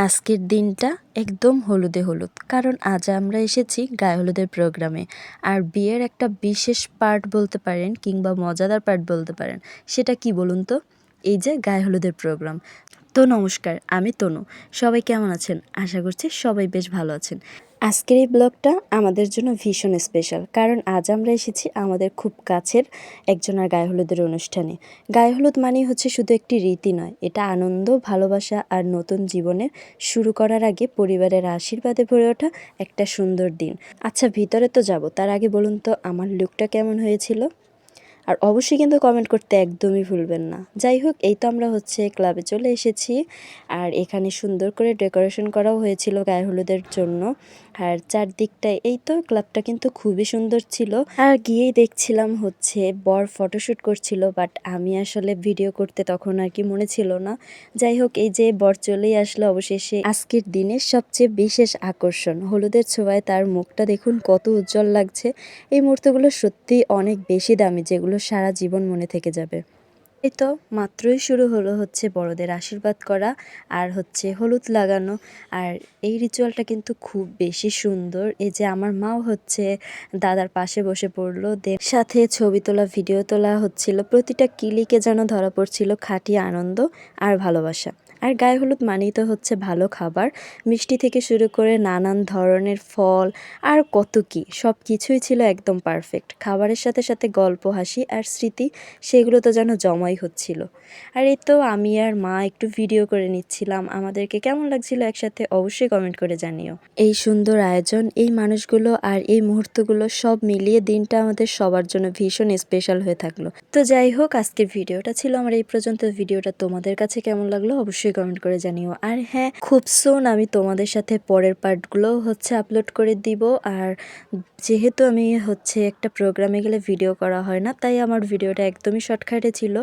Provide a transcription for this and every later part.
আজকের দিনটা একদম হলুদে হলুদ, কারণ আজ আমরা এসেছি গায়ে হলুদের প্রোগ্রামে। আর বিয়ের একটা বিশেষ পার্ট বলতে পারেন, কিংবা মজাদার পার্ট বলতে পারেন। সেটা কি বলুন তো? এই যে গায়ে হলুদের প্রোগ্রাম। তো নমস্কার, আমি তনু। সবাই কেমন আছেন? আশা করছি সবাই বেশ ভালো আছেন। আজকের এই ব্লগটা আমাদের জন্য ভীষণ স্পেশাল, কারণ আজ আমরা এসেছি আমাদের খুব কাছের একজনের গায়ে হলুদের অনুষ্ঠানে। গায়ে হলুদ মানেই হচ্ছে শুধু একটি রীতি নয়, এটা আনন্দ, ভালোবাসা আর নতুন জীবনের শুরু করার আগে পরিবারের আশীর্বাদে ভরে ওঠা একটা সুন্দর দিন। আচ্ছা, ভিতরে তো যাব, তার আগে বলুন তো আমার লুকটা কেমন হয়েছিল? আর অবশ্যই কিন্তু কমেন্ট করতে একদমই ভুলবেন না। যাই হোক, এই তো আমরা ক্লাবে চলে এসেছি। আর এখানে সুন্দর করে ডেকোরেশন করাও হয়েছিল গায়ে হলুদের জন্য। আর চারদিকটায় এই তো ক্লাবটা কিন্তু খুবই সুন্দর ছিল। আর গিয়েই দেখছিলাম বর ফটোশ্যুট করছিল, বাট আমি আসলে ভিডিও করতে তখন আর কি মনে ছিল না। যাই হোক, এই যে বর চলেই আসলো অবশেষে। আজকের দিনের সবচেয়ে বিশেষ আকর্ষণ হলুদের ছোঁয়ায় তার মুখটা দেখুন কত উজ্জ্বল লাগছে। এই মুহূর্তগুলো সত্যি অনেক বেশি দামি, যেগুলো সারা জীবন মনে থেকে যাবে। এই তো মাত্রই শুরু হলো বড়দের আশীর্বাদ করা আর হলুদ লাগানো। আর এই রিচুয়ালটা কিন্তু খুব বেশি সুন্দর। এই যে আমার মাও দাদার পাশে বসে পড়লো, সাথে ছবি তোলা, ভিডিও তোলা হচ্ছিল। প্রতিটা কিলিকে যেন ধরা পড়ছিল খাঁটি আনন্দ আর ভালোবাসা। আর গায়ে হলুদ মানেই তো ভালো খাবার, মিষ্টি থেকে শুরু করে নানান ধরনের ফল আর কত কি, সব কিছুই ছিল একদম পারফেক্ট। খাবারের সাথে সাথে গল্প, হাসি আর স্মৃতি, সেগুলো তো যেন জমাই হচ্ছিল। আর এই তো আমি আর মা একটু ভিডিও করে নিচ্ছিলাম। আমাদেরকে কেমন লাগছিল একসাথে অবশ্যই কমেন্ট করে জানিও। এই সুন্দর আয়োজন, এই মানুষগুলো আর এই মুহূর্তগুলো সব মিলিয়ে দিনটা আমাদের সবার জন্য ভীষণ স্পেশাল হয়ে থাকলো। তো যাই হোক, আজকের ভিডিওটা ছিল আমার এই পর্যন্ত। ভিডিওটা তোমাদের কাছে কেমন লাগলো অবশ্যই কমেন্ট করে জানিও। আর হ্যাঁ, খুব সুন আমি তোমাদের সাথে পরের পার্টগুলো আপলোড করে দিব। আর যেহেতু আমি একটা প্রোগ্রামে গেলে ভিডিও করা হয় না, তাই আমার ভিডিওটা একদমই শর্টকাটে ছিল।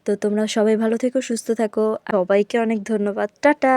তো তোমরা সবাই ভালো থেকো, সুস্থ থাকো। সবাইকে অনেক ধন্যবাদ। টাটা।